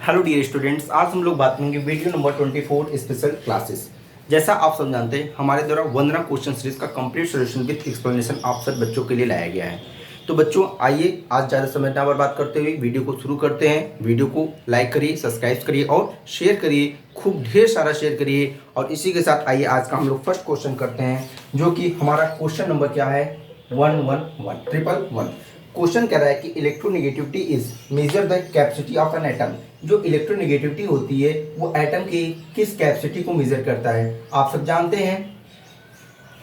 Hello dear students, आज हम लोग बात करेंगे वीडियो नंबर 24 स्पेशल क्लासेस। जैसा आप सब जानते हैं, हमारे द्वारा वंदना क्वेश्चन सीरीज का कंप्लीट सॉल्यूशन विद एक्सप्लेनेशन आप सब बच्चों के लिए लाया गया है। तो बच्चों आइए आज ज़्यादा समय ना बर्बाद करते हुए वीडियो को शुरू करते हैं। वीडियो को लाइक करिए, सब्सक्राइब करिए और शेयर करिए, खूब ढेर सारा शेयर करिए। और इसी के साथ आइए आज का हम लोग फर्स्ट क्वेश्चन करते हैं, जो कि हमारा क्वेश्चन नंबर क्या है 111 क्वेश्चन कह रहा है कि electronegativity is measure the capacity of an atom. जो इलेक्ट्रोनेगेटिविटी होती है वो एटम की किस कैपेसिटी को मेजर करता है। आप सब जानते हैं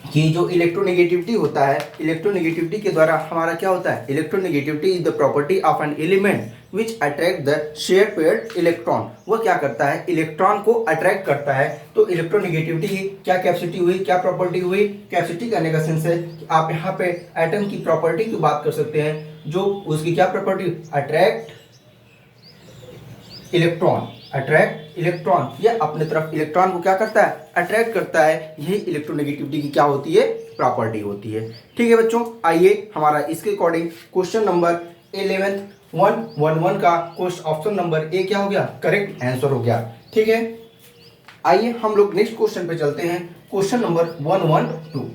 कि जो इलेक्ट्रोनेगेटिविटी होता है, इलेक्ट्रोनेगेटिविटी के द्वारा हमारा क्या होता है, electronegativity is the property of an element which attract the share paired electron. वो क्या करता है, इलेक्ट्रॉन को अट्रैक्ट करता है। तो इलेक्ट्रोनेगेटिविटी की क्या कैपेसिटी हुई, क्या प्रॉपर्टी हुई। कैपेसिटी करने का सेंस है कि आप यहाँ पे एटम की प्रॉपर्टी की बात कर सकते हैं, जो उसकी क्या property, attract electron. Attract electron, ये अपने तरफ इलेक्ट्रॉन को क्या करता है, अट्रैक्ट करता है। यही इलेक्ट्रोनेगेटिविटी की क्या होती है, प्रॉपर्टी होती है। ठीक है बच्चों, आइए हमारा इसके अकॉर्डिंग क्वेश्चन नंबर 11 111 का क्वेश्चन ऑप्शन नंबर ए क्या हो गया, करेक्ट आंसर हो गया। ठीक है, आइए हम लोग नेक्स्ट क्वेश्चन पे चलते हैं। Question number 112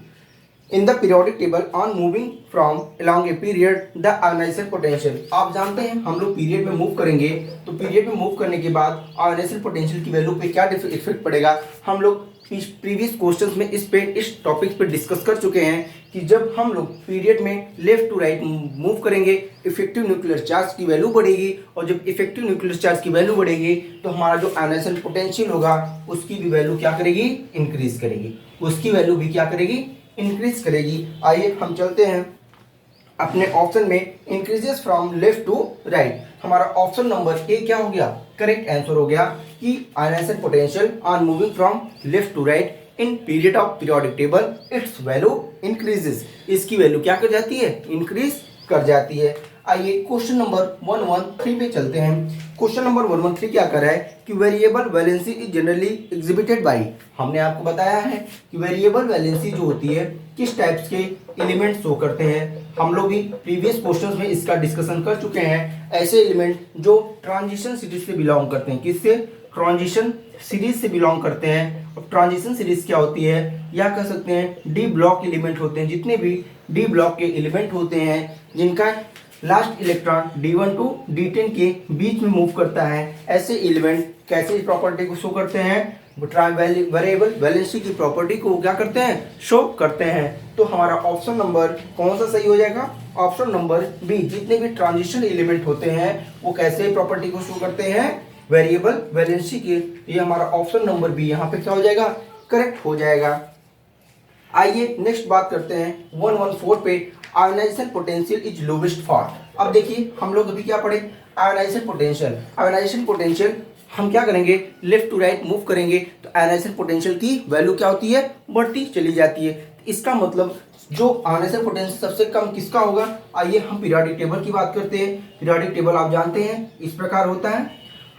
in the periodic table on moving from along a period the ionization potential. आप जानते हैं हम लोग पीरियड में मूव करेंगे, तो पीरियड में मूव करने के बाद आयोनाइजेशन पोटेंशियल की वैल्यू पे क्या इफेक्ट पड़ेगा। हम लोग प्रीवियस क्वेश्चंस में इस टॉपिक पे डिस्कस कर चुके हैं कि जब हम लोग पीरियड में लेफ्ट टू राइट मूव करेंगे, इफेक्टिव न्यूक्लियर चार्ज की वैल्यू बढ़ेगी, और जब इफेक्टिव न्यूक्लियर चार्ज की वैल्यू बढ़ेगी तो हमारा जो आयोनाइजेशन पोटेंशियल होगा उसकी भी वैल्यू क्या करेगी, इंक्रीज करेगी। उसकी वैल्यू भी क्या करेगी, इंक्रीज करेगी। आइए हम चलते हैं अपने ऑप्शन में, increases from left to right. हमारा ऑप्शन नंबर ए क्या हो गया, करेक्ट आंसर हो गया कि ionisation potential on moving from left to right in period of periodic table its value increases. इसकी वैल्यू क्या कर जाती है, इंक्रीज कर जाती है। आइए क्वेश्चन नंबर 113 पे चलते हैं। क्वेश्चन नंबर 113 क्या कर रहा है कि variable valency is generally exhibited by. हमने आपको बताया है कि वेरिएबल वैलेंसी जो होती है किस टाइप्स के एलिमेंट शो करते हैं। हम लोग भी प्रीवियस क्वेश्चंस में इसका डिस्कशन कर चुके हैं। ऐसे एलिमेंट जो ट्रांजिशन सीरीज से बिलोंग करते हैं, किससे, ट्रांजिशन सीरीज से बिलोंग करते हैं। और ट्रांजिशन सीरीज क्या होती है, या कह सकते हैं डी ब्लॉक एलिमेंट होते हैं। जितने भी डी ब्लॉक के एलिमेंट होते हैं जिनका last electron D1 to D10 के बीच में मूव करता है, ऐसे एलिमेंट कैसे प्रॉपर्टी को शो करते हैं, वेरिएबल वैलेंसी की प्रॉपर्टी को क्या करते हैं, शो करते हैं। तो हमारा ऑप्शन नंबर कौन सा सही हो जाएगा, ऑप्शन नंबर बी। जितने भी ट्रांजिशन एलिमेंट होते हैं वो कैसे प्रॉपर्टी को शो करते हैं, वेरिएबल वैलेंसी के। ये हमारा ऑप्शन नंबर बी यहाँ पे क्या हो जाएगा, करेक्ट हो जाएगा। आइए नेक्स्ट बात करते हैं 114 पे, ionization potential is lowest for. अब देखिए हम लोग अभी क्या पढ़े, आयोनाइजेशन पोटेंशियल। आयोनाइजेशन पोटेंशियल हम क्या करेंगे, लेफ्ट टू राइट मूव करेंगे तो आयोनाइजेशन पोटेंशियल की वैल्यू क्या होती है, बढ़ती चली जाती है। इसका मतलब जो आयोनाइजेशन पोटेंशियल सबसे कम किसका होगा। आइए हम पीरियोडिक टेबल की बात करते हैं। पीरियोडिक टेबल आप जानते हैं इस प्रकार होता है।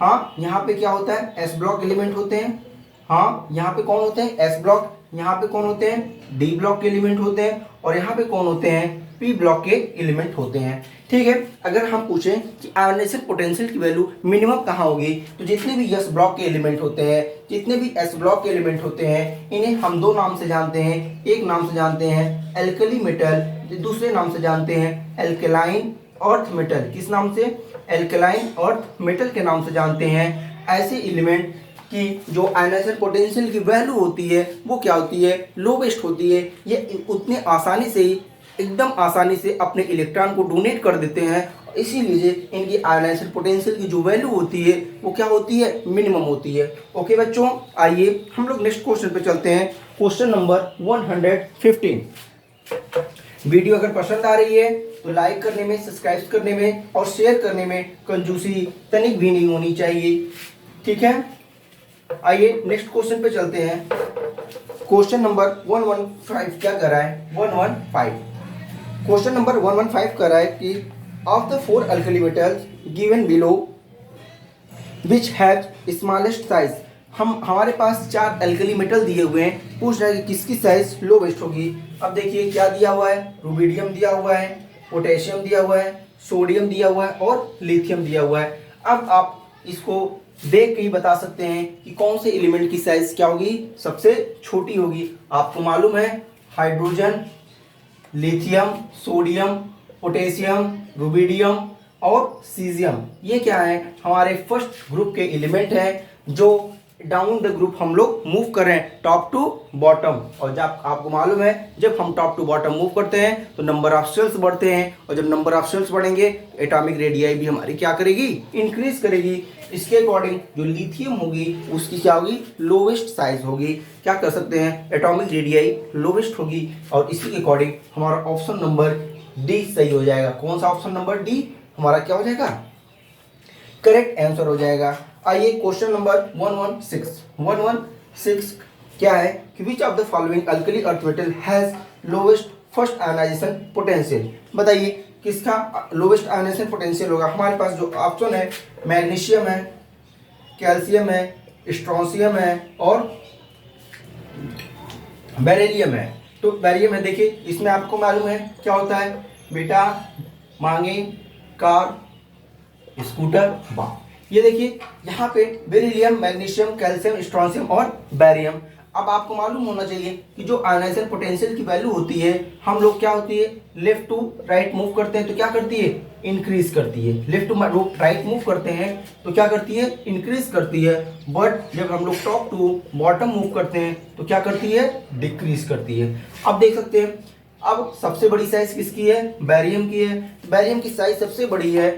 हाँ, यहाँ पे क्या होता है, एस ब्लॉक एलिमेंट होते हैं। हाँ, यहाँ पे कौन होते हैं, एस ब्लॉक। यहाँ पे कौन होते हैं, डी ब्लॉक के एलिमेंट होते हैं। और यहाँ पे कौन होते हैं, पी ब्लॉक के एलिमेंट होते हैं। ठीक है, अगर हम पूछें कि आयोनाइजेशन पोटेंशियल की वैल्यू मिनिमम कहाँ होगी, तो जितने भी एस ब्लॉक के एलिमेंट होते हैं, जितने भी एस ब्लॉक के एलिमेंट होते हैं, इन्हें हम दो नाम से जानते हैं। एक नाम से जानते हैं एल्कली मेटल, दूसरे नाम से जानते हैं एल्कलाइन अर्थ मेटल। किस नाम से, एल्कलाइन अर्थ मेटल के नाम से जानते हैं। ऐसे एलिमेंट की जो आयोनाइजेशन पोटेंशियल की वैल्यू होती है वो क्या होती है, लोवेस्ट होती है। ये उतने आसानी से ही, एकदम आसानी से अपने इलेक्ट्रॉन को डोनेट कर देते हैं, इसीलिए इनकी आयोनाइजेशन पोटेंशियल की जो वैल्यू होती है वो क्या होती है, मिनिमम होती है। ओके बच्चों, आइए हम लोग नेक्स्ट क्वेश्चन पे चलते हैं। Question number 115। वीडियो अगर पसंद आ रही है तो लाइक करने में, सब्सक्राइब करने में और शेयर करने में कंजूसी तनिक भी नहीं होनी चाहिए। ठीक है, आइए नेक्स्ट क्वेश्चन पे चलते हैं। क्वेश्चन नंबर 115 क्या कर रहा है, 115 क्वेश्चन नंबर 115 कर रहा है कि of the 4 alkali metals given below which have smallest size. हमारे पास 4 अल्कली मेटल दिए हुए हैं, पूछ रहा है कि किसकी साइज लोवेस्ट होगी। अब देखिए क्या दिया हुआ है, रुबिडियम दिया हुआ है, पोटेशियम दिया हुआ है, सोडियम दिया हुआ है और लिथियम दिया हुआ है। अब आप इसको देख के ही बता सकते हैं कि कौन से एलिमेंट की साइज क्या होगी, सबसे छोटी होगी। आपको मालूम है hydrogen, lithium, sodium, potassium, rubidium और सीजियम, ये क्या है, हमारे फर्स्ट ग्रुप के एलिमेंट हैं जो डाउन द ग्रुप हम लोग मूव कर रहे हैं, टॉप टू बॉटम। और जब आपको मालूम है जब हम टॉप टू बॉटम मूव करते हैं तो नंबर ऑफ शेल्स बढ़ते हैं, और जब नंबर ऑफ शेल्स बढ़ेंगे एटॉमिक रेडियाई भी हमारी क्या करेगी, इंक्रीज करेगी। इसके अकॉर्डिंग जो लिथियम होगी उसकी क्या होगी, लोवेस्ट साइज होगी। क्या कर सकते हैं, एटॉमिक रेडियाई लोवेस्ट होगी, और इसी के अकॉर्डिंग हमारा ऑप्शन नंबर डी सही हो जाएगा। कौन सा ऑप्शन नंबर डी हमारा क्या हो जाएगा, करेक्ट आंसर हो जाएगा। आइए क्वेश्चन नंबर 116 क्या है कि which of the following alkali earth metal has lowest first ionization potential. बताइए किसका लोवेस्ट आयनाइजेशन पोटेंशियल होगा। हमारे पास जो ऑप्शन है मैग्नीशियम है, कैल्शियम है, स्ट्रोंशियम है और बेरिलियम है। तो बेरिलियम है, देखिए इसमें आपको मालूम है क्या होता है बेटा, मांगे कार, स्कूटर, बा। ये देखिए यहाँ पे बेरिलियम, मैग्नीशियम, कैल्शियम, स्ट्रोंशियम और बेरियम। अब आपको मालूम होना चाहिए कि जो आयनाइजेशन पोटेंशियल की वैल्यू होती है, हम लोग क्या होती है लेफ्ट टू राइट मूव करते हैं तो क्या करती है, इंक्रीज करती है। लेफ्ट टू राइट मूव करते हैं तो क्या करती है, इंक्रीज करती है। बट जब हम लोग टॉप टू बॉटम मूव करते हैं तो क्या करती है, डिक्रीज करती है। अब देख सकते हैं, अब सबसे बड़ी साइज किसकी है, बेरियम की है। बेरियम की साइज सबसे बड़ी है,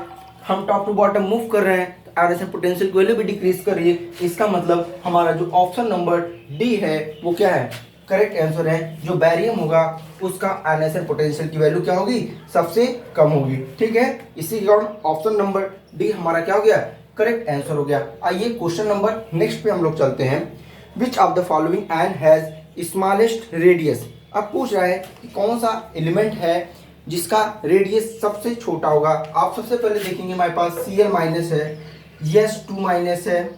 हम टॉप टू बॉटम मूव कर रहे हैं, आयनाइजेशन पोटेंशियल की वैल्यू भी डिक्रीज कर रही है। इसका मतलब हमारा जो ऑप्शन नंबर डी है वो क्या है, करेक्ट आंसर है। जो बेरियम होगा उसका आयनाइजेशन पोटेंशियल की वैल्यू क्या होगी, सबसे कम होगी। ठीक है, इसी के कारण ऑप्शन नंबर डी हमारा क्या हो गया, करेक्ट आंसर हो गया। आइए क्वेश्चन नंबर नेक्स्ट पे हम लोग चलते हैं। विच of the following ion has smallest radius. अब पूछ रहा है कि कौन सा एलिमेंट है जिसका रेडियस सबसे छोटा होगा। आप सबसे पहले देखेंगे हमारे पास Cl माइनस है, S2 माइनस है,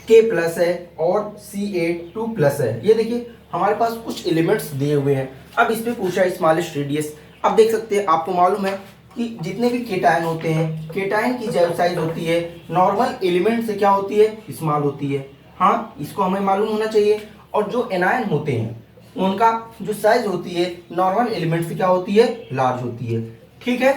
K प्लस है और Ca2 प्लस है। ये देखिए हमारे पास कुछ एलिमेंट्स दिए हुए हैं। अब इस पे पूछा है स्मॉलेस्ट रेडियस। अब देख सकते हैं, आपको मालूम है कि जितने भी केटायन होते हैं, केटायन की जो साइज होती है नॉर्मल एलिमेंट से क्या होती है, स्मॉल होती है। हाँ, इसको हमें मालूम होना चाहिए। और जो एनायन होते हैं उनका जो साइज होती है नॉर्मल एलिमेंट से क्या होती है, लार्ज होती है। ठीक है,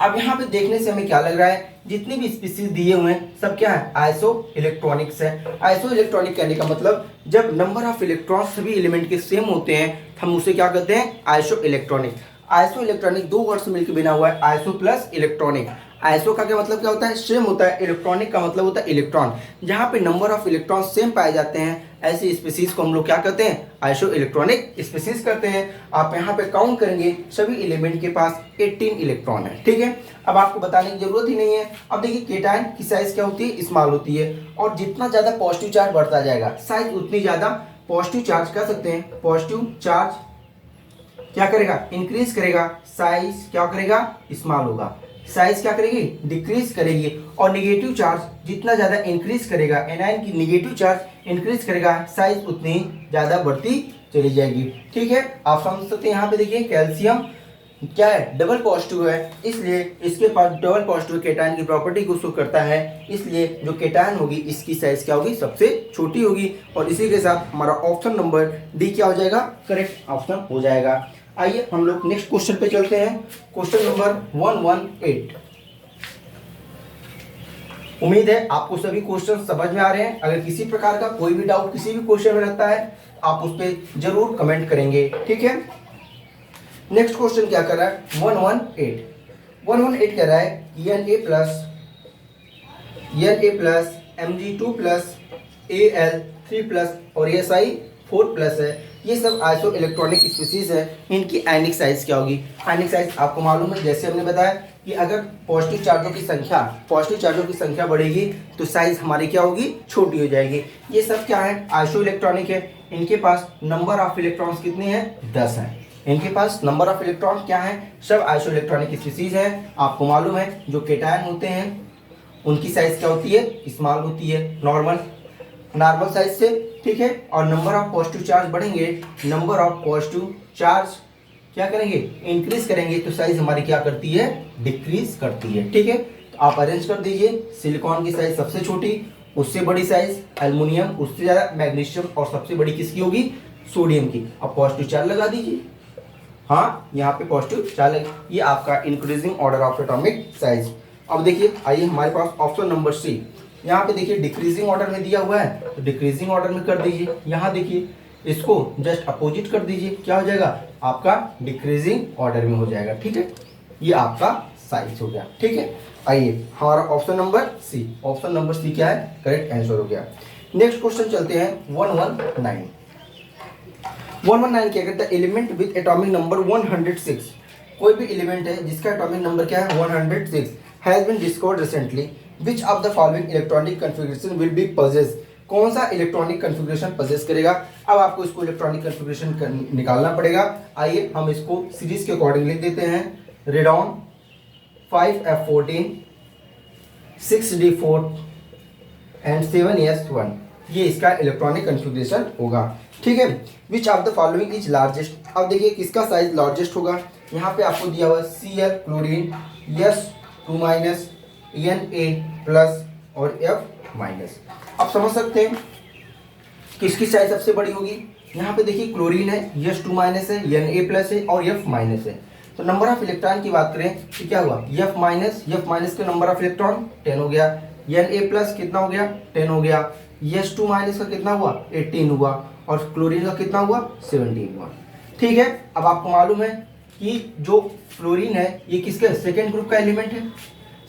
अब यहाँ पे देखने से हमें क्या लग रहा है, जितनी भी स्पीसीज दिए हुए हैं सब क्या है, आइसो इलेक्ट्रॉनिक्स है। आइसो इलेक्ट्रॉनिक कहने का मतलब जब नंबर ऑफ इलेक्ट्रॉन सभी एलिमेंट के सेम होते हैं हम उसे क्या कहते हैं, आइसो इलेक्ट्रॉनिक। आइसो इलेक्ट्रॉनिक दो वर्ड से मिलकर बना हुआ है, आइसो प्लस इलेक्ट्रॉनिक। आइसो का क्या मतलब क्या होता है, सेम होता है। इलेक्ट्रॉनिक का मतलब होता है इलेक्ट्रॉन। जहाँ पे नंबर ऑफ इलेक्ट्रॉन सेम पाए जाते हैं ऐसी स्पीसीज को हम लोग क्या कहते हैं, आइसो इलेक्ट्रॉनिक स्पीसीज कहते हैं। आप यहाँ पे काउंट करेंगे सभी एलिमेंट के पास 18 इलेक्ट्रॉन है। ठीक है, अब आपको बताने की जरूरत ही नहीं है। अब देखिए केटायन की साइज क्या होती है, स्मॉल होती है। और जितना ज्यादा पॉजिटिव चार्ज बढ़ता जाएगा साइज उतनी ज्यादा पॉजिटिव चार्ज कह सकते हैं, पॉजिटिव चार्ज क्या करेगा, इंक्रीज करेगा, साइज क्या करेगा, स्मॉल होगा। साइज क्या करेगी, डिक्रीज करेगी। और नेगेटिव चार्ज जितना ज्यादा इंक्रीज करेगा, एनायन की नेगेटिव चार्ज इंक्रीज करेगा, साइज उतनी ज्यादा बढ़ती चली जाएगी। ठीक है, आप समझ सकते हैं। यहाँ पे देखिए कैल्शियम क्या है, डबल पॉजिटिव है, इसलिए इसके पास डबल पॉजिटिव केटायन की प्रॉपर्टी को शो करता है। इसलिए जो केटायन होगी इसकी साइज क्या होगी, सबसे छोटी होगी। और इसी के साथ हमारा ऑप्शन नंबर डी क्या हो जाएगा, करेक्ट ऑप्शन हो जाएगा। आइए हम लोग नेक्स्ट क्वेश्चन पे चलते हैं। Question number 118। उम्मीद है आपको सभी क्वेश्चन समझ में आ रहे हैं। अगर किसी प्रकार का कोई भी डाउट किसी भी क्वेश्चन में रहता है आप उस पर जरूर कमेंट करेंगे। ठीक है, नेक्स्ट क्वेश्चन क्या कर रहा है, 118 कह रहा है Na+ Mg2+ Al3+ और Si4+ है। ये सब आइसो इलेक्ट्रॉनिक स्पीसीज है। इनकी आयनिक साइज क्या होगी, आयनिक साइज आपको मालूम है, जैसे हमने बताया कि अगर पॉजिटिव चार्जों की संख्या बढ़ेगी तो साइज हमारी क्या होगी, छोटी हो जाएगी। ये सब क्या है, आइसो इलेक्ट्रॉनिक है। इनके पास नंबर ऑफ इलेक्ट्रॉन्स कितने हैं, 10 हैं। इनके पास नंबर ऑफ इलेक्ट्रॉन क्या है, सब आइसो इलेक्ट्रॉनिक स्पीसीज है। आपको मालूम है जो केटायन होते हैं उनकी साइज क्या होती है, स्मॉल होती है, नॉर्मल साइज से। ठीक है, और नंबर ऑफ पॉजिटिव चार्ज बढ़ेंगे, नंबर ऑफ पॉजिटिव चार्ज क्या करेंगे, इंक्रीज करेंगे तो साइज हमारी क्या करती है, डिक्रीज करती है। ठीक है, तो आप अरेंज कर दीजिए। सिलिकॉन की साइज सबसे छोटी, उससे बड़ी साइज एल्युमिनियम, उससे ज़्यादा मैग्नीशियम, और सबसे बड़ी किसकी होगी? सोडियम की। अब पॉजिटिव चार्ज लगा दीजिए। हाँ, यहाँ पे पॉजिटिव चार्ज लगे। ये आपका increasing order of atomic size. अब देखिए, आइए हमारे पास ऑप्शन नंबर सी। यहाँ पे देखिए डिक्रीजिंग ऑर्डर में दिया हुआ है, तो डिक्रीजिंग ऑर्डर में कर दीजिए। यहाँ देखिए इसको जस्ट अपोजिट कर दीजिए, क्या हो जाएगा? आपका डिक्रीजिंग ऑर्डर में हो जाएगा। ठीक है, ये आपका साइज हो गया। ठीक है, आइए हमारा option number C, option number C क्या है? करेक्ट आंसर हो गया। नेक्स्ट क्वेश्चन चलते हैं 119। 119 क्या कहता है? Element with atomic number 106। कोई भी एलिमेंट है जिसका एटॉमिक नंबर क्या है? 106 has been discovered recently. Which of the following electronic configuration will be possess? कौन सा इलेक्ट्रॉनिक कन्फिगरेशन पजेस करेगा? अब आपको इसको इलेक्ट्रॉनिक कन्फिगरेशन निकालना पड़ेगा। आइए हम इसको सीरीज के अकॉर्डिंग लिख देते हैं। Radon 5f14 6d4 and 7s1, ये इसका इलेक्ट्रॉनिक कन्फिगरेशन होगा। ठीक है, विच of the following is largest? अब देखिए किसका साइज लार्जेस्ट होगा। यहाँ पे आपको दिया हुआ Cl chlorine, S2 minus, Na plus और F माइनस। आप समझ सकते हैं किसकी साइज सबसे बड़ी होगी। यहाँ पे देखिए क्लोरीन है, S2 माइनस है, Na प्लस है और F माइनस है। तो नंबर ऑफ इलेक्ट्रॉन की बात करें तो क्या हुआ? F माइनस का नंबर ऑफ इलेक्ट्रॉन 10 हो गया। Na प्लस कितना हो गया? 10 हो गया। S2 माइनस का कितना हुआ? 18 हुआ। और क्लोरीन का कितना हुआ? 17 हुआ। ठीक है, अब आपको मालूम है कि जो फ्लोरीन है ये किसका सेकेंड ग्रुप का एलिमेंट है,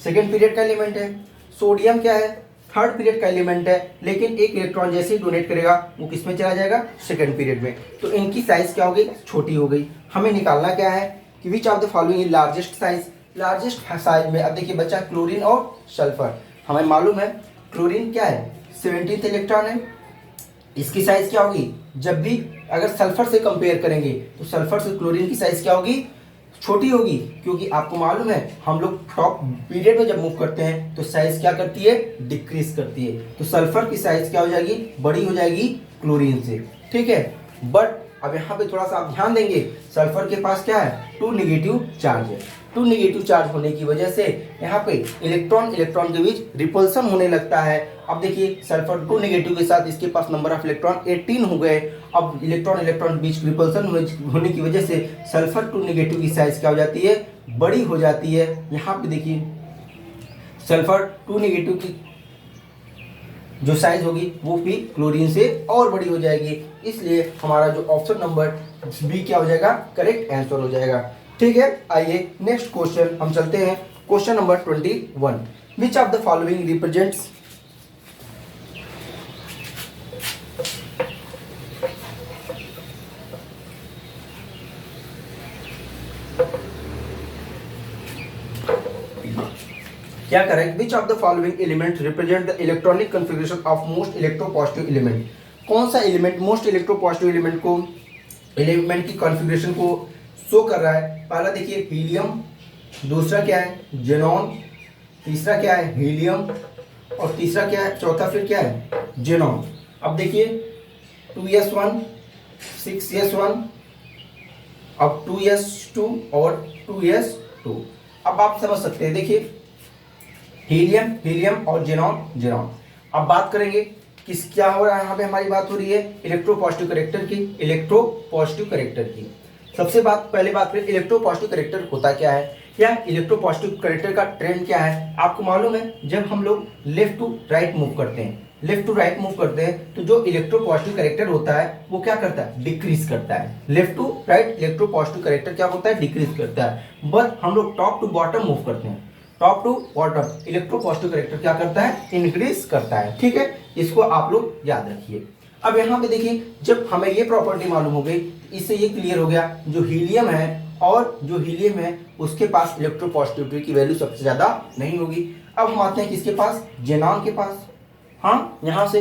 सेकेंड पीरियड का एलिमेंट है। सोडियम क्या है? थर्ड पीरियड का एलिमेंट है, लेकिन एक इलेक्ट्रॉन जैसे ही डोनेट करेगा वो किस में चला जाएगा? सेकेंड पीरियड में। तो इनकी साइज क्या हो गई? छोटी हो गई। हमें निकालना क्या है कि which of the following is largest size. Largest size में अब देखिए बचा क्लोरीन और सल्फर। हमें मालूम है क्लोरीन क्या है? 17th इलेक्ट्रॉन है। इसकी साइज क्या होगी? जब भी अगर सल्फर से कंपेयर करेंगे तो सल्फर से क्लोरीन की साइज क्या होगी? छोटी होगी, क्योंकि आपको मालूम है हम लोग टॉप पीरियड में जब मूव करते हैं तो साइज क्या करती है? डिक्रीज करती है। तो सल्फर की साइज क्या हो जाएगी? बड़ी हो जाएगी क्लोरीन से। ठीक है, बट अब यहाँ पे थोड़ा सा आप ध्यान देंगे, सल्फर के पास क्या है? 2 नेगेटिव चार्ज है। 2 नेगेटिव चार्ज होने की वजह से यहाँ पे इलेक्ट्रॉन के बीच रिपल्सन होने लगता है। अब देखिए सल्फर 2 नेगेटिव के साथ इसके पास नंबर ऑफ इलेक्ट्रॉन 18 हो गए। अब इलेक्ट्रॉन बीच रिपल्सन होने की वजह से सल्फर 2 नेगेटिव की साइज क्या हो जाती है? बड़ी हो जाती है। यहाँ पे देखिए सल्फर 2 नेगेटिव की जो साइज होगी वो भी क्लोरीन से और बड़ी हो जाएगी। इसलिए हमारा जो ऑप्शन नंबर बी क्या हो जाएगा? करेक्ट आंसर हो जाएगा। ठीक है, आइए नेक्स्ट क्वेश्चन हम चलते हैं। Question number 21। Which of the following represents क्या correct? Which of the following element represent the electronic configuration of most electropositive element? कौन सा एलिमेंट मोस्ट इलेक्ट्रोपॉजिटिव एलिमेंट की कॉन्फ़िगरेशन को शो कर रहा है? पहला देखिए हीलियम, दूसरा क्या है? जेनॉन, तीसरा क्या है? हीलियम, और तीसरा क्या है? चौथा फिर क्या है? जेनॉन। अब देखिए 2s1 6s1, अब 2s2 और 2s2। अब आप समझ सकते हैं, देखिए हीलियम और जेनॉन। अब बात करेंगे किस क्या हो रहा है? यहाँ पे हमारी बात हो रही है इलेक्ट्रोपॉजिटिव करेक्टर की। सबसे पहले बात करें इलेक्ट्रोपॉजिटिव करेक्टर होता क्या है, या इलेक्ट्रोपॉजिटिव करेक्टर का ट्रेंड क्या है? आपको मालूम है जब हम लोग लेफ्ट टू राइट मूव करते हैं तो जो इलेक्ट्रोपॉजिटिव करेक्टर होता है वो क्या करता है? डिक्रीज करता है। Left to right electropositive character क्या होता है? डिक्रीज करता है। बट हम लोग टॉप टू बॉटम मूव करते हैं, top to bottom electropositive character क्या करता है? इंक्रीज करता है। ठीक है, इसको आप लोग याद रखिए। अब यहाँ पे देखिए जब हमें ये प्रॉपर्टी मालूम हो गई, इससे ये क्लियर हो गया जो हीलियम है उसके पास इलेक्ट्रोपॉजिटिविटी की वैल्यू सबसे ज्यादा नहीं होगी। अब हम आते हैं किसके पास? जेनॉन के पास। हाँ, यहाँ से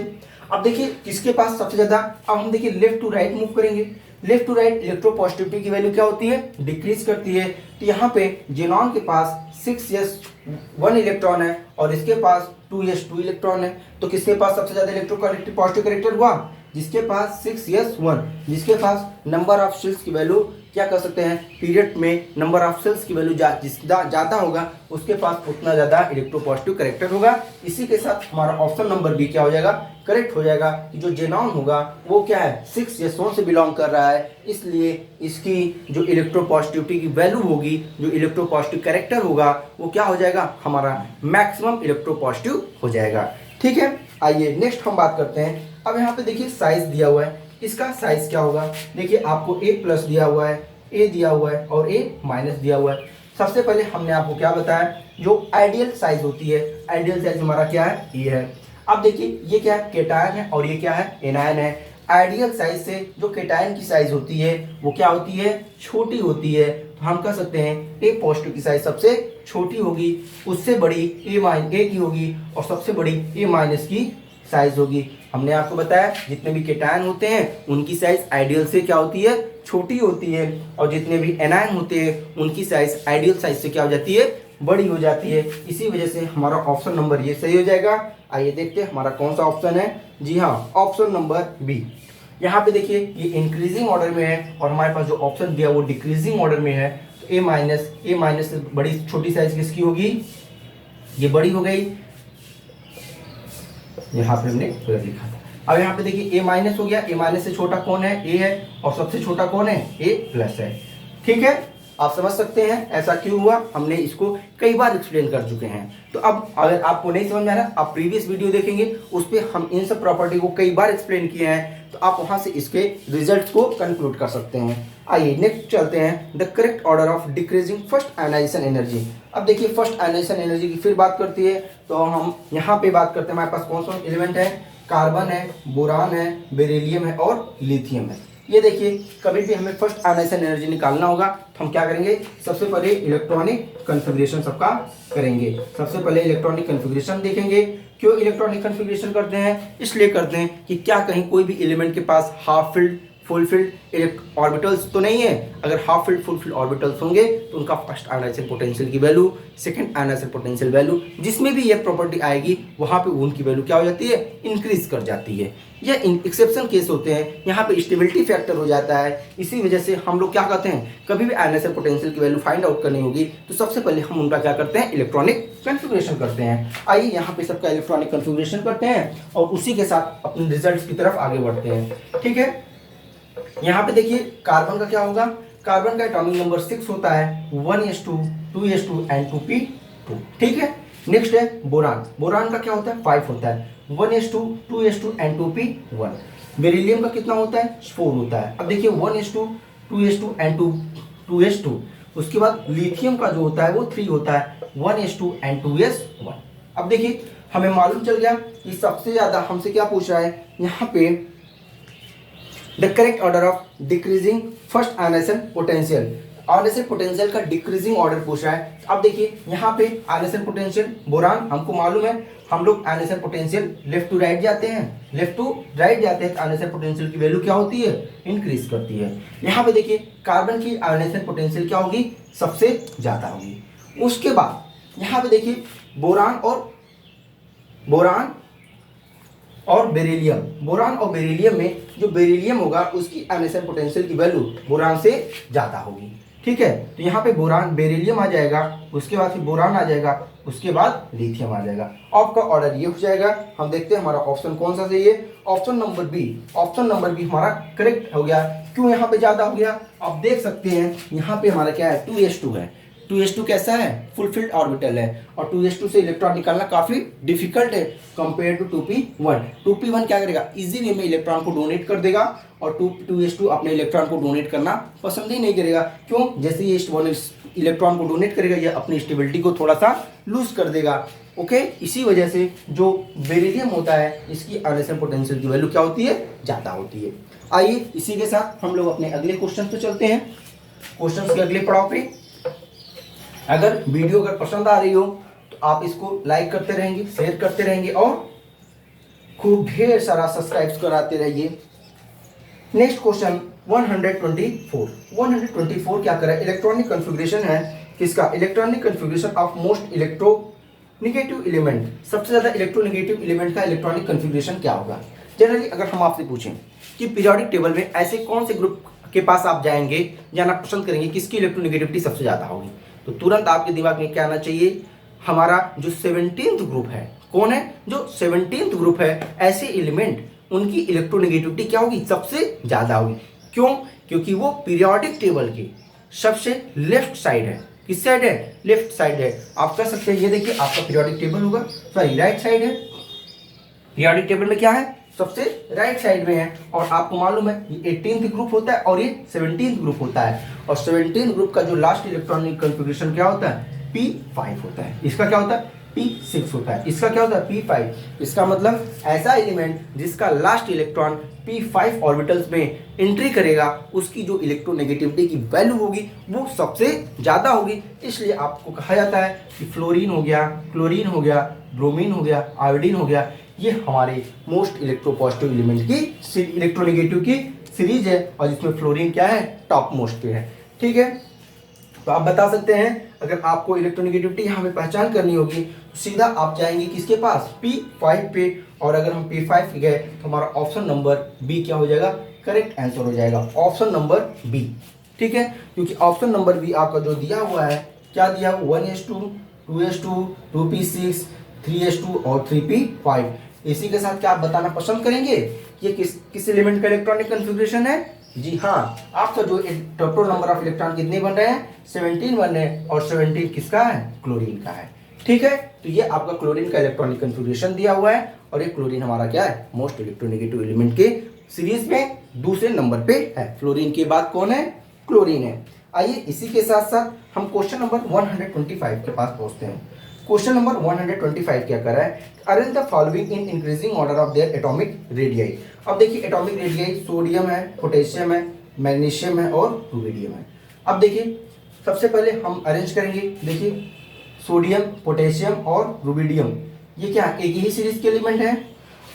अब देखिए किसके पास सबसे ज्यादा? अब हम देखिए लेफ्ट टू राइट मूव करेंगे, लेफ्ट टू राइट इलेक्ट्रोपॉजिटिविटी की वैल्यू क्या होती है? डिक्रीज करती है। तो यहाँ पे जेनॉन के पास 6s1 इलेक्ट्रॉन है और इसके पास 2s2 इलेक्ट्रॉन है। तो किसके पास सबसे ज्यादा इलेक्ट्रोपॉजिटिव करेक्टर हुआ? जिसके पास 6s1, जिसके पास नंबर ऑफ सेल्स की वैल्यू क्या कर सकते हैं, पीरियड में नंबर ऑफ सेल्स की वैल्यू जितना ज़्यादा होगा उसके पास उतना ज़्यादा इलेक्ट्रोपॉजिटिव कैरेक्टर होगा। इसी के साथ हमारा ऑप्शन नंबर बी क्या हो जाएगा, करेक्ट हो जाएगा। जो जेनॉन होगा वो क्या है, 6s1 से बिलोंग कर रहा है, इसलिए इसकी जो इलेक्ट्रोपॉजिटिविटी की वैल्यू होगी, जो इलेक्ट्रोपॉजिटिव कैरेक्टर होगा वो क्या हो जाएगा, हमारा मैक्सिमम इलेक्ट्रोपॉजिटिव हो जाएगा। ठीक है, आइए नेक्स्ट हम बात करते हैं। अब यहाँ पे देखिए साइज दिया हुआ है, इसका साइज क्या होगा, देखिए आपको A+ दिया हुआ है, A दिया हुआ है और A- दिया हुआ है। सबसे पहले हमने आपको क्या बताया, जो आइडियल साइज होती है, आइडियल साइज हमारा क्या है, ये है। अब देखिए ये क्या है, केटायन है और ये क्या है, एनायन है। आइडियल साइज से जो केटायन की साइज होती है वो क्या होती है, छोटी होती है। तो हम कह सकते हैं A पॉजिटिव की साइज सबसे छोटी होगी, उससे बड़ी A की होगी और सबसे बड़ी A- की साइज होगी। हमने आपको बताया जितने भी केटायन होते हैं उनकी साइज आइडियल से क्या होती है, छोटी होती है, और जितने भी एनायन होते हैं उनकी साइज आइडियल साइज से क्या हो जाती है, बड़ी हो जाती है। इसी वजह से हमारा ऑप्शन नंबर ये सही हो जाएगा। आइए देखते हैं हमारा कौन सा ऑप्शन है। जी हाँ, ऑप्शन नंबर बी। यहाँ पे देखिए ये इंक्रीजिंग ऑर्डर में है और हमारे पास जो ऑप्शन दिया वो डिक्रीजिंग ऑर्डर में है। तो A- से बड़ी छोटी साइज किसकी होगी, ये बड़ी हो गई, यहाँ पे हमने गलत लिखा था। अब यहाँ पे देखिए A- हो गया, A- से छोटा कौन है, A है, और सबसे छोटा कौन है, A+ है। ठीक है, आप समझ सकते हैं ऐसा क्यों हुआ, हमने इसको कई बार एक्सप्लेन कर चुके हैं। तो अब अगर आपको नहीं समझ में आ रहा, आप प्रीवियस वीडियो देखेंगे, उस पर हम इन सब प्रॉपर्टी को कई बार एक्सप्लेन किए हैं, तो आप वहां से इसके रिजल्ट्स को कंक्लूड कर सकते हैं। आइए नेक्स्ट चलते हैं, the correct order of decreasing first ionisation energy. अब देखिए फर्स्ट आयनाइजेशन एनर्जी की फिर बात करती है, तो हम यहाँ पे बात करते हैं, हमारे पास कौन कौन एलिमेंट है, कार्बन है, बोरान है, बेरिलियम है और लिथियम है। ये देखिए कभी भी हमें फर्स्ट आयनाइजेशन एनर्जी निकालना होगा तो हम क्या करेंगे, सबसे पहले इलेक्ट्रॉनिक कन्फिग्रेशन सबका करेंगे। सबसे पहले इलेक्ट्रॉनिक कन्फिग्रेशन देखेंगे। क्यों इलेक्ट्रॉनिक कन्फिग्रेशन करते हैं, इसलिए करते हैं कि क्या कहीं कोई भी एलिमेंट के पास half filled full filled orbitals तो नहीं है। अगर half filled full filled orbitals होंगे तो उनका फर्स्ट आयनाइजेशन पोटेंशियल की value, second ionization potential value, जिसमें भी ये प्रॉपर्टी आएगी वहां पे उनकी वैल्यू क्या हो जाती है, इंक्रीज कर जाती है। यह एक्सेप्शन केस होते हैं, यहाँ पे स्टेबिलिटी फैक्टर हो जाता है। इसी वजह से हम लोग क्या कहते हैं, कभी भी आयनाइजेशन पोटेंशियल की वैल्यू फाइंड आउट करनी होगी तो सबसे पहले हम उनका क्या करते हैं, इलेक्ट्रॉनिक कन्फिग्रेशन करते हैं। आइए यहाँ पे सबका इलेक्ट्रॉनिक कन्फिग्रेशन करते हैं और उसी के साथ अपने रिजल्ट की तरफ आगे बढ़ते हैं। ठीक है, यहाँ पे देखिए कार्बन का क्या होगा, कार्बन का एटॉमिक नंबर 6 होता है, 1s2 2s2 एंड 2p2। ठीक है, नेक्स्ट है बोरान, बोरान का क्या होता है, 5 होता है, 1s2 2s2 and 2p1। Beryllium का कितना होता है, 4 होता है। अब देखिए 1s2 2s2 एंड 2s2। उसके बाद लिथियम का जो होता है वो 3 होता है, 1s2 एंड 2s1। अब देखिए हमें मालूम चल गया कि सबसे ज्यादा हमसे क्या पूछ रहा है यहाँ पे, the correct order of decreasing first ionization potential. Ionisation potential का डिक्रीजिंग ऑर्डर पूछ रहा है। अब देखिए यहाँ पे आयनाइजेशन पोटेंशियल बोरान हमको मालूम है, हम लोग ionisation potential left to right जाते हैं, लेफ्ट टू राइट जाते हैं तो आयनाइजेशन पोटेंशियल की वैल्यू क्या होती है, इंक्रीज करती है। यहाँ पे देखिए कार्बन की आयनाइजेशन पोटेंशियल क्या होगी, सबसे ज्यादा होगी। उसके बाद यहाँ पे देखिए बोरान और बेरिलियम, बोरान और बेरिलियम में जो बेरिलियम होगा उसकी आयनाइजेशन पोटेंशियल की वैल्यू बोरान से ज्यादा होगी। ठीक है, तो यहाँ पे बोरान बेरिलियम आ जाएगा, उसके बाद फिर बोरान आ जाएगा, उसके बाद लिथियम आ जाएगा। आपका ऑर्डर ये हो जाएगा। हम देखते हैं हमारा ऑप्शन कौन सा सही है, option number B. Option number B हमारा करेक्ट हो गया। क्यों यहाँ पे ज्यादा हो गया, आप देख सकते हैं यहाँ पे हमारा क्या है, 2s2 है। 2s2 कैसा है, फुलफिल्ड ऑर्बिटल है और 2s2 से इलेक्ट्रॉन निकालना काफी डिफिकल्ट है कंपेयर टू 2p1। 2p1 क्या करेगा, इजी वे में इलेक्ट्रॉन को डोनेट कर देगा और 2s2 अपने इलेक्ट्रॉन को डोनेट करना पसंद ही नहीं करेगा। क्यों, जैसे ये इलेक्ट्रॉन को डोनेट करेगा ये अपनी स्टेबिलिटी को थोड़ा सा लूज कर देगा। ओके, इसी वजह से जो बेरिलियम होता है इसकी आयनाइजेशन पोटेंशियल की वैल्यू क्या होती है, ज्यादा होती है। आइए इसी के साथ हम लोग अपने अगले क्वेश्चन पे चलते हैं। क्वेश्चन के अगले पड़ाव पे, अगर वीडियो अगर पसंद आ रही हो तो आप इसको लाइक करते रहेंगे, शेयर करते रहेंगे और खूब ढेर सारा सब्सक्राइब कराते रहिए। नेक्स्ट क्वेश्चन 124 क्या करें, इलेक्ट्रॉनिक कन्फिग्रेशन है किसका, electronic configuration of most electronegative element. सबसे ज्यादा इलेक्ट्रोनेगेटिव एलिमेंट का इलेक्ट्रॉनिक कन्फिग्रेशन क्या होगा। जनरली अगर हम आपसे पूछें कि पीरियोडिक टेबल में ऐसे कौन से ग्रुप के पास आप जाएंगे, जाना पसंद करेंगे, किसकी इलेक्ट्रोनेगेटिविटी सबसे ज़्यादा होगी, तो तुरंत आपके दिमाग में क्या आना चाहिए, हमारा जो 17th ग्रुप है, कौन है जो 17th ग्रुप है, ऐसे एलिमेंट उनकी इलेक्ट्रोनेगेटिविटी क्या होगी, सबसे ज़्यादा होगी। क्यों? क्योंकि वो पीरियोडिक टेबल के सबसे लेफ्ट साइड है। किस साइड है? लेफ्ट साइड है। आप कह सकते हैं, ये देखिए आपका पीरियोडिक टेबल होगा, सॉरी राइट साइड है। पीरियोडिक टेबल में क्या है, सबसे राइट साइड में है। और आपको मालूम है ये 18th ग्रुप होता है और ये 17th ग्रुप होता है। और 17th ग्रुप का जो लास्ट इलेक्ट्रॉनिक कन्फिग्रेशन क्या होता है, P5 होता है। इसका क्या होता है, P6 होता है। इसका क्या होता है, P5। इसका मतलब ऐसा एलिमेंट जिसका लास्ट इलेक्ट्रॉन P5 ऑर्बिटल्स में एंट्री करेगा, उसकी जो इलेक्ट्रोनेगेटिविटी की वैल्यू होगी वो सबसे ज़्यादा होगी। इसलिए आपको कहा जाता है कि फ्लोरीन हो गया, क्लोरीन हो गया, ब्रोमीन हो गया, आयोडीन हो गया, ये हमारे मोस्ट इलेक्ट्रोपॉजिटिव एलिमेंट की इलेक्ट्रोनेगेटिव की सीरीज है और जिसमें फ्लोरीन क्या है, टॉप मोस्ट पे है। ठीक है, तो आप बता सकते हैं अगर आपको इलेक्ट्रोनेगेटिविटी यहाँ पे पहचान करनी होगी तो सीधा आप जाएंगे किसके पास, P5 पे। और अगर हम P5 गए तो हमारा ऑप्शन नंबर बी क्या हो जाएगा, करेक्ट आंसर हो जाएगा, ऑप्शन नंबर बी। ठीक है, क्योंकि ऑप्शन नंबर बी आपका जो दिया हुआ है, क्या दिया, 1s2, 2s2, 2p6, 3s2 और 3p5। इसी के साथ क्या आप बताना पसंद करेंगे ये किस एलिमेंट का इलेक्ट्रॉनिक कन्फिग्रेशन है? जी हाँ, आपका जो टोटल नंबर ऑफ इलेक्ट्रॉन कितने बन रहे हैं, 17 बन रहे हैं। और 17 किसका है, क्लोरीन का है। ठीक है, तो ये आपका क्लोरीन का इलेक्ट्रॉनिक कन्फिग्रेशन दिया हुआ है और ये क्लोरीन हमारा क्या है, मोस्ट इलेक्ट्रोनेगेटिव एलिमेंट के सीरीज में दूसरे नंबर पे है। फ्लोरीन के बाद कौन है, क्लोरीन है। आइए इसी के साथ साथ हम क्वेश्चन नंबर 125 के पास पहुंचते हैं। क्वेश्चन नंबर 125 क्या कर रहा है, arrange the following in increasing order of their atomic radii. अब देखिए एटॉमिक रेडियाई सोडियम है, पोटेशियम है, मैग्नीशियम है और रुबिडियम है। अब देखिए सबसे पहले हम अरेंज करेंगे, देखिए सोडियम, पोटेशियम और रुबिडियम ये क्या एक ही सीरीज के एलिमेंट है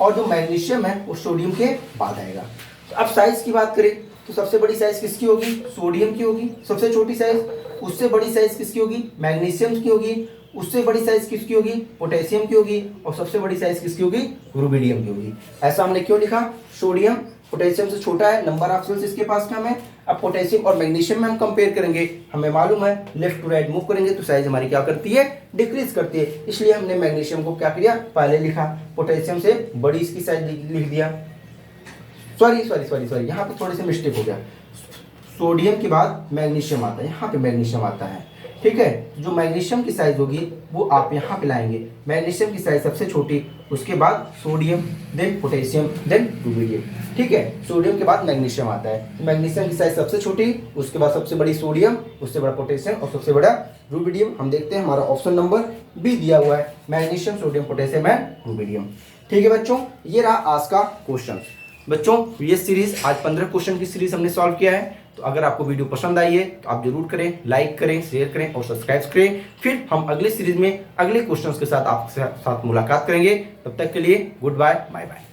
और जो मैग्नीशियम है वो सोडियम के बाद आएगा। अब साइज की बात करें तो सबसे बड़ी साइज किसकी होगी, सोडियम की होगी। सबसे छोटी साइज, उससे बड़ी साइज किसकी होगी, मैग्नीशियम की होगी। उससे बड़ी साइज किसकी होगी, पोटेशियम की होगी। और सबसे बड़ी साइज किसकी होगी, रुबिडियम की होगी। ऐसा हमने क्यों लिखा, सोडियम पोटेशियम से छोटा है, नंबर ऑफ सेल्स इसके पास कम है। अब पोटेशियम और मैग्नीशियम में हम कंपेयर करेंगे, हमें मालूम है लेफ्ट टू राइट मूव करेंगे तो साइज हमारी क्या करती है, डिक्रीज करती है। इसलिए हमने मैग्नीशियम को क्या किया, पहले लिखा, पोटेशियम से बड़ी इसकी साइज लिख दिया। सॉरी यहाँ पे थोड़े से मिस्टेक हो गया, सोडियम के बाद मैग्नीशियम आता है, यहाँ पे मैग्नीशियम आता है। ठीक है, जो मैग्नीशियम की साइज होगी वो आप यहाँ पे लाएंगे, मैग्नीशियम की साइज सबसे छोटी, उसके बाद sodium, then potassium, then rubidium. ठीक है, सोडियम के बाद मैग्नीशियम आता है, मैग्नीशियम की साइज सबसे छोटी, उसके बाद सबसे बड़ी सोडियम, उससे बड़ा पोटेशियम और सबसे बड़ा रुबिडियम। हम देखते हैं हमारा ऑप्शन नंबर बी दिया हुआ है, magnesium, sodium, potassium and rubidium. ठीक है बच्चों, ये रहा आज का क्वेश्चन। बच्चों ये सीरीज आज 15 क्वेश्चन की सीरीज हमने सॉल्व किया है। तो अगर आपको वीडियो पसंद आई है तो आप जरूर करें, लाइक करें, शेयर करें और सब्सक्राइब करें। फिर हम अगले सीरीज में अगले क्वेश्चंस के साथ आपके साथ मुलाकात करेंगे। तब तक के लिए गुड बाय, बाय बाय।